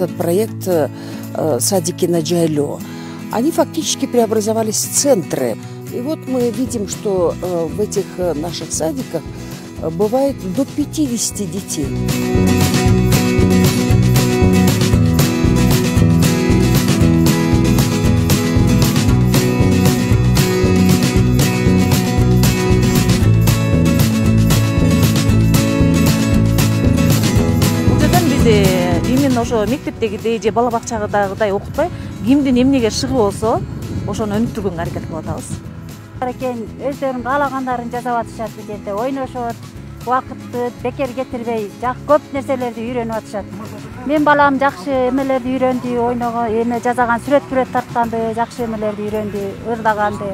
этот проект «Садики на жайлоо». Они фактически преобразовались в центры. И вот мы видим, что в этих наших садиках бывает до 50 детей. Именно ошо мектептегидей же бала бакчадагыдай окутпай, кимдин эмнеге шыгы болсо, ошону өнүктүргөнгө аракет кылып атабыз. Экен өздөрүнүн каалагандарын жасап атышат, бул жерде ойношот, убакытты бекер кетирбей, көп нерселерди үйрөнүп атышат. Мен балам жакшы эмелерди үйрөндү, ойного, эме жасаган сүрөт тартканды, жакшы эмелерди үйрөндү, ырдаганды.